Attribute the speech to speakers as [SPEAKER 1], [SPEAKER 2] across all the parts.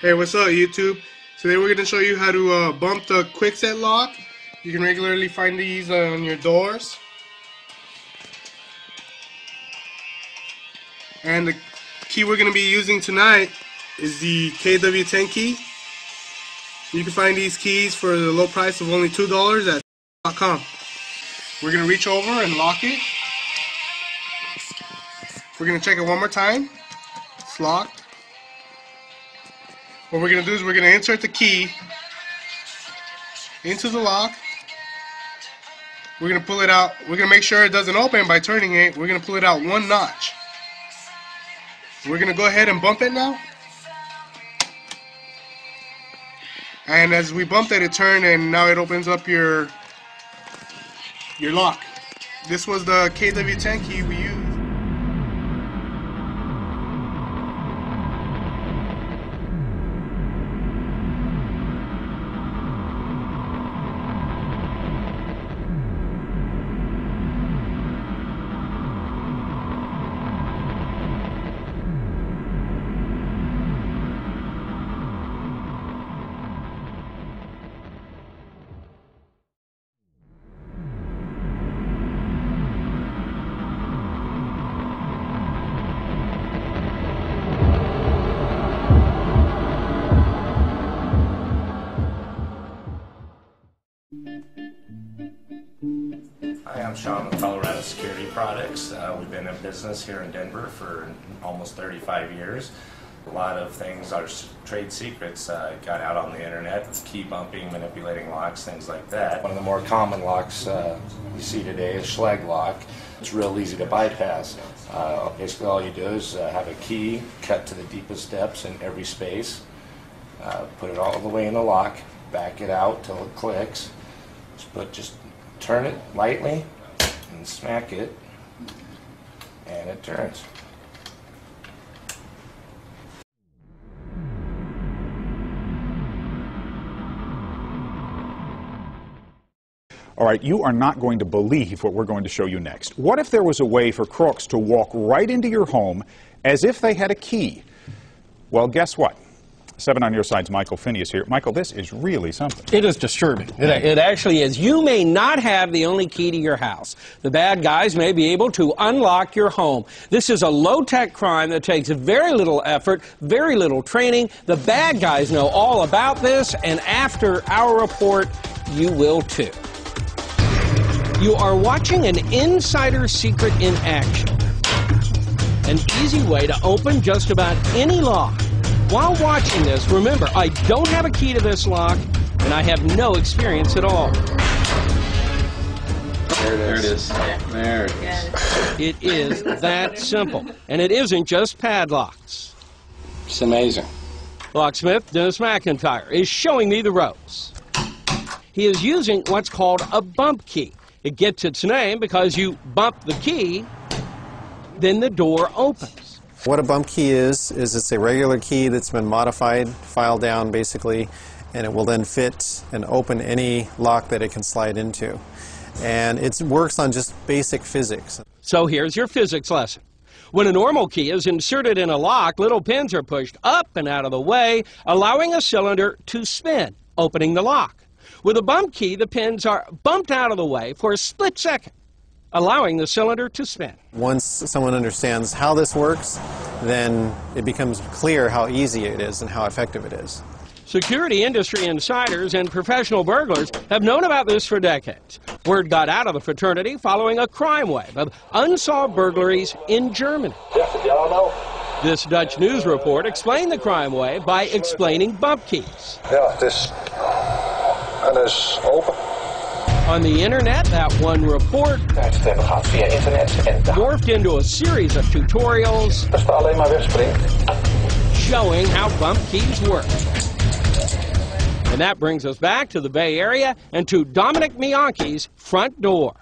[SPEAKER 1] Hey, what's up YouTube? Today we're going to show you how to bump the quick set lock. You can regularly find these on your doors. And the key we're going to be using tonight is the KW10 key. You can find these keys for the low price of only $2 at .com. We're going to reach over and lock it. We're going to check it one more time. It's locked. What we're going to do is we're going to insert the key into the lock. We're going to pull it out. We're going to make sure it doesn't open by turning it. We're going to pull it out one notch. We're going to go ahead and bump it now. And as we bumped it, it turned and now it opens up your lock. This was the KW10 key we used.
[SPEAKER 2] Hi, I'm Sean with Colorado Security Products. We've been in business here in Denver for almost 35 years. A lot of things, our trade secrets got out on the internet. It's key bumping, manipulating locks, things like that. One of the more common locks you see today is Schlag lock. It's real easy to bypass. Basically all you do is have a key cut to the deepest depths in every space, put it all the way in the lock, back it out till it clicks, just turn it lightly and smack it, and it turns.
[SPEAKER 3] All right, you are not going to believe what we're going to show you next. What if there was a way for crooks to walk right into your home as if they had a key? Well, guess what? 7 on your side's Michael Finney is here. Michael, this is really something.
[SPEAKER 4] It is disturbing. It actually is. You may not have the only key to your house. The bad guys may be able to unlock your home. This is a low-tech crime that takes very little effort, very little training. The bad guys know all about this, and after our report, you will too. You are watching an insider secret in action. An easy way to open just about any lock. While watching this, remember, I don't have a key to this lock, and I have no experience at all.
[SPEAKER 5] There it is. There it is.
[SPEAKER 4] It is that simple. And it isn't just padlocks.
[SPEAKER 5] It's amazing.
[SPEAKER 4] Locksmith Dennis McIntyre is showing me the ropes. He is using what's called a bump key. It gets its name because you bump the key, then the door opens.
[SPEAKER 6] What a bump key is it's a regular key that's been modified, filed down basically, and it will then fit and open any lock that it can slide into. And it works on just basic physics.
[SPEAKER 4] So here's your physics lesson. When a normal key is inserted in a lock, little pins are pushed up and out of the way, allowing a cylinder to spin, opening the lock. With a bump key, the pins are bumped out of the way for a split second, allowing the cylinder to spin.
[SPEAKER 6] Once someone understands how this works, then it becomes clear how easy it is and how effective it is.
[SPEAKER 4] Security industry insiders and professional burglars have known about this for decades. Word got out of the fraternity following a crime wave of unsolved burglaries in Germany. This Dutch news report explained the crime wave by explaining bump keys.
[SPEAKER 7] Ja, het is open.
[SPEAKER 4] On the internet, that one report morphed into a series of tutorials showing how bump keys work. And that brings us back to the Bay Area and to Dominic Mianki's front door.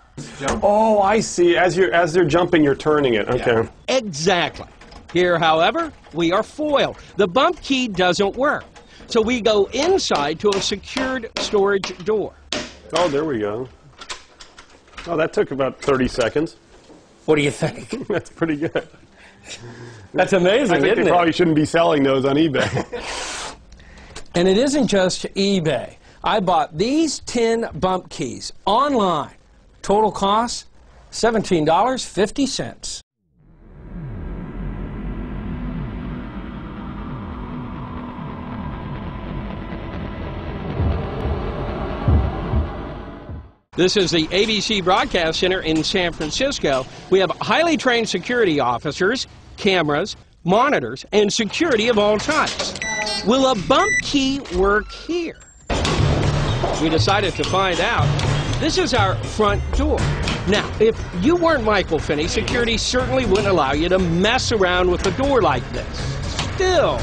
[SPEAKER 8] Oh, I see. As they're jumping, you're turning it. Okay.
[SPEAKER 4] Yeah, exactly. Here, however, we are foiled. The bump key doesn't work. So we go inside to a secured storage door.
[SPEAKER 8] Oh, there we go. Oh, that took about 30 seconds.
[SPEAKER 4] What do you think?
[SPEAKER 8] That's pretty good.
[SPEAKER 4] That's amazing,
[SPEAKER 8] I think
[SPEAKER 4] isn't
[SPEAKER 8] they
[SPEAKER 4] it?
[SPEAKER 8] probably shouldn't be selling those on eBay.
[SPEAKER 4] And it isn't just eBay. I bought these 10 bump keys online. Total cost, $17.50. This is the ABC Broadcast Center in San Francisco. We have highly trained security officers, cameras, monitors, and security of all types. Will a bump key work here? We decided to find out. This is our front door. Now, if you weren't Michael Finney, security certainly wouldn't allow you to mess around with the door like this. Still,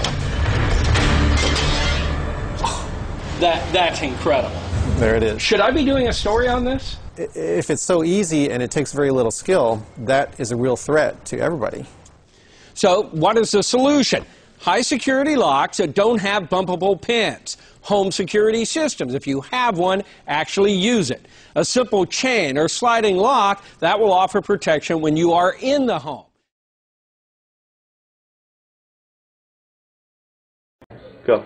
[SPEAKER 4] that's incredible.
[SPEAKER 6] There it is.
[SPEAKER 4] Should I be doing a story on this?
[SPEAKER 6] If it's so easy and it takes very little skill, that is a real threat to everybody.
[SPEAKER 4] So what is the solution? High security locks that don't have bumpable pins. Home security systems. If you have one, actually use it. A simple chain or sliding lock that will offer protection when you are in the home.
[SPEAKER 8] Go.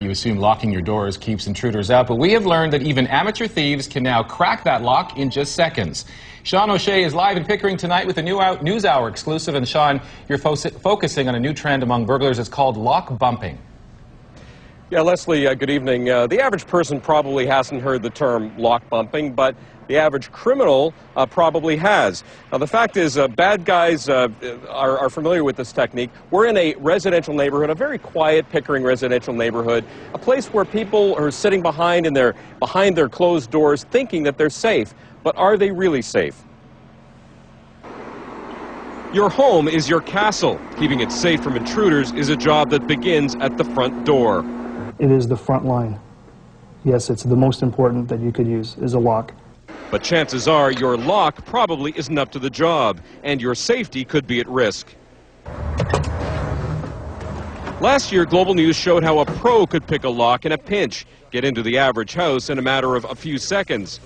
[SPEAKER 7] You assume locking your doors keeps intruders out, but we have learned that even amateur thieves can now crack that lock in just seconds. Sean O'Shea is live in Pickering tonight with a new News Hour exclusive. And Sean, you're focusing on a new trend among burglars. It's called lock bumping.
[SPEAKER 9] Yeah, Leslie, good evening. The average person probably hasn't heard the term lock bumping, but the average criminal probably has. Now, the fact is, bad guys are familiar with this technique. We're in a residential neighborhood, a very quiet Pickering residential neighborhood, a place where people are sitting behind their closed doors thinking that they're safe. But are they really safe? Your home is your castle. Keeping it safe from intruders is a job that begins at the front door.
[SPEAKER 10] It is the front line. Yes, it's the most important that you could use, is a lock.
[SPEAKER 9] But chances are your lock probably isn't up to the job, and your safety could be at risk. Last year, Global News showed how a pro could pick a lock in a pinch, get into the average house in a matter of a few seconds.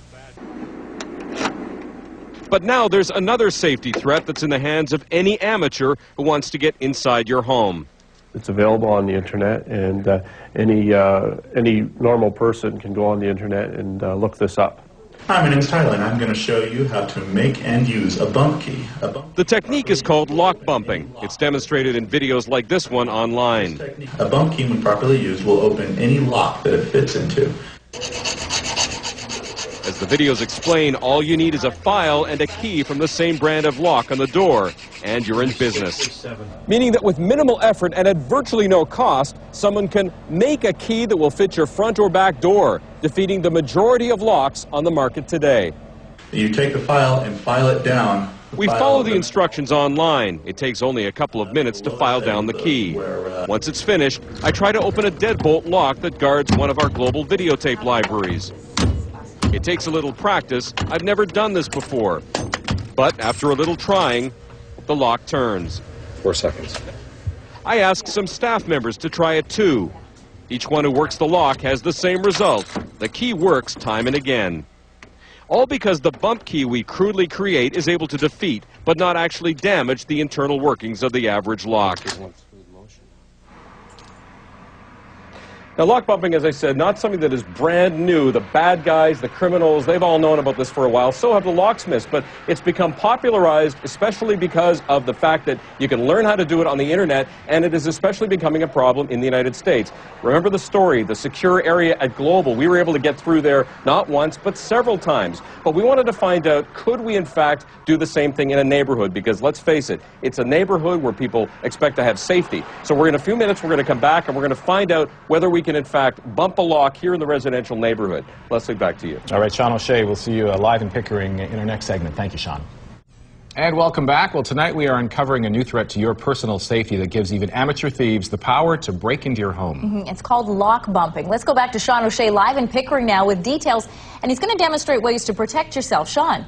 [SPEAKER 9] But now there's another safety threat that's in the hands of any amateur who wants to get inside your home.
[SPEAKER 8] It's available on the internet, and any normal person can go on the internet and look this up.
[SPEAKER 11] Hi, my name is Tyler, and I'm going to show you how to make and use a bump key.
[SPEAKER 9] The technique is called lock bumping. It's demonstrated in videos like this one online.
[SPEAKER 11] A bump key, when properly used, will open any lock that it fits into.
[SPEAKER 9] As the videos explain, all you need is a file and a key from the same brand of lock on the door, and you're in business. Meaning that with minimal effort and at virtually no cost, someone can make a key that will fit your front or back door, defeating the majority of locks on the market today.
[SPEAKER 11] You take the file and file it down.
[SPEAKER 9] We follow the instructions online. It takes only a couple of minutes to file down the key. Once it's finished, I try to open a deadbolt lock that guards one of our global videotape libraries. It takes a little practice. I've never done this before. But after a little trying, the lock turns.
[SPEAKER 5] 4 seconds.
[SPEAKER 9] I ask some staff members to try it too. Each one who works the lock has the same result. The key works time and again. All because the bump key we crudely create is able to defeat, but not actually damage, the internal workings of the average lock. Now, lock bumping, as I said, not something that is brand new. The bad guys, the criminals, they've all known about this for a while. So have the locksmiths. But it's become popularized, especially because of the fact that you can learn how to do it on the internet, and it is especially becoming a problem in the United States. Remember the story, the secure area at Global. We were able to get through there not once, but several times. But we wanted to find out, could we in fact do the same thing in a neighborhood? Because let's face it, it's a neighborhood where people expect to have safety. So in a few minutes, we're going to come back and we're going to find out whether we can in fact bump a lock here in the residential neighborhood. Leslie, back to you.
[SPEAKER 7] All right, Sean O'Shea, we'll see you live in Pickering in our next segment. Thank you, Sean. And welcome back. Well, tonight we are uncovering a new threat to your personal safety that gives even amateur thieves the power to break into your home.
[SPEAKER 12] It's called lock bumping. Let's go back to Sean O'Shea live in Pickering now with details, and he's going to demonstrate ways to protect yourself. Sean.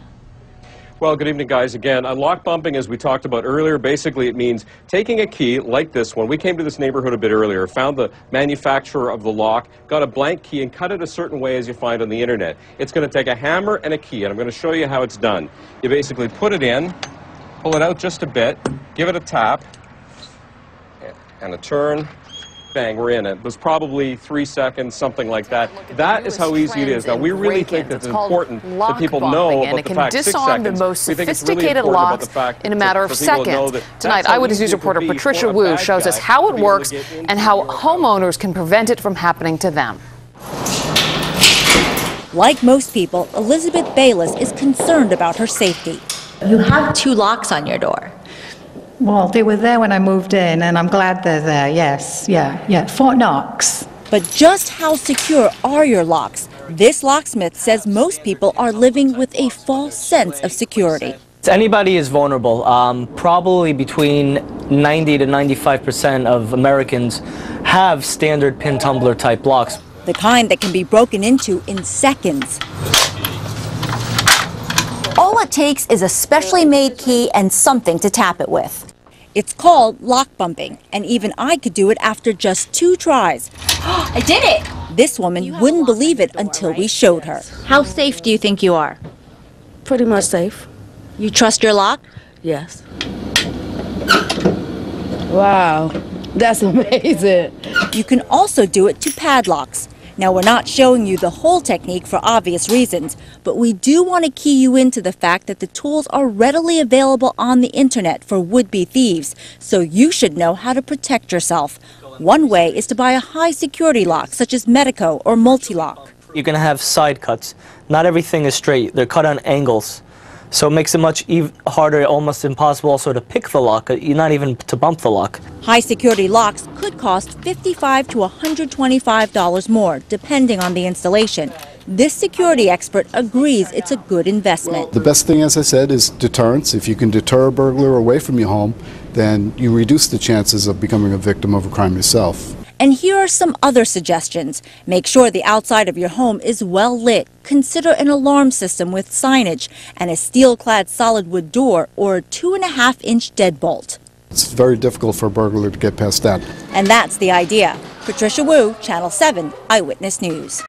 [SPEAKER 9] Well, good evening, guys. Again, lock bumping, as we talked about earlier, basically it means taking a key like this one. We came to this neighborhood a bit earlier, found the manufacturer of the lock, got a blank key, and cut it a certain way as you find on the internet. It's going to take a hammer and a key, and I'm going to show you how it's done. You basically put it in, pull it out just a bit, give it a tap, and a turn. Bang, we're in it. It was probably 3 seconds, something like that. That is how easy it is. Now, we really think that it's important that people know about the fact. 6 seconds.
[SPEAKER 13] And it can disarm the most sophisticated locks in a matter of seconds. Tonight, Eyewitness News reporter Patricia Wu shows us how it works and how homeowners can prevent it from happening to them.
[SPEAKER 14] Like most people, Elizabeth Bayless is concerned about her safety.
[SPEAKER 15] You have 2 locks on your door.
[SPEAKER 16] Well, they were there when I moved in, and I'm glad they're there, yes, yeah, Fort Knox.
[SPEAKER 14] But just how secure are your locks? This locksmith says most people are living with a false sense of security.
[SPEAKER 17] Anybody is vulnerable. Probably between 90 to 95% of Americans have standard pin tumbler type locks.
[SPEAKER 14] The kind that can be broken into in seconds.
[SPEAKER 15] All it takes is a specially made key and something to tap it with.
[SPEAKER 14] It's called lock bumping, and even I could do it after just 2 tries.
[SPEAKER 15] I did it!
[SPEAKER 14] This woman wouldn't believe it until we showed her.
[SPEAKER 15] How safe do you think you are?
[SPEAKER 18] Pretty much safe.
[SPEAKER 14] You trust your lock?
[SPEAKER 18] Yes. Wow, that's amazing.
[SPEAKER 14] You can also do it to padlocks. Now, we're not showing you the whole technique for obvious reasons, but we do want to key you into the fact that the tools are readily available on the internet for would-be thieves, so you should know how to protect yourself. One way is to buy a high-security lock, such as Medico or Multi-Lock.
[SPEAKER 17] You're going to have side cuts. Not everything is straight. They're cut on angles. So it makes it much harder, almost impossible also to pick the lock, not even to bump the lock.
[SPEAKER 14] High-security locks could cost $55 to $125 more, depending on the installation. This security expert agrees it's a good investment.
[SPEAKER 19] The best thing, as I said, is deterrence. If you can deter a burglar away from your home, then you reduce the chances of becoming a victim of a crime yourself.
[SPEAKER 14] And here are some other suggestions. Make sure the outside of your home is well lit. Consider an alarm system with signage and a steel-clad solid wood door or a 2.5-inch deadbolt.
[SPEAKER 19] It's very difficult for a burglar to get past that.
[SPEAKER 14] And that's the idea. Patricia Wu, Channel 7 Eyewitness News.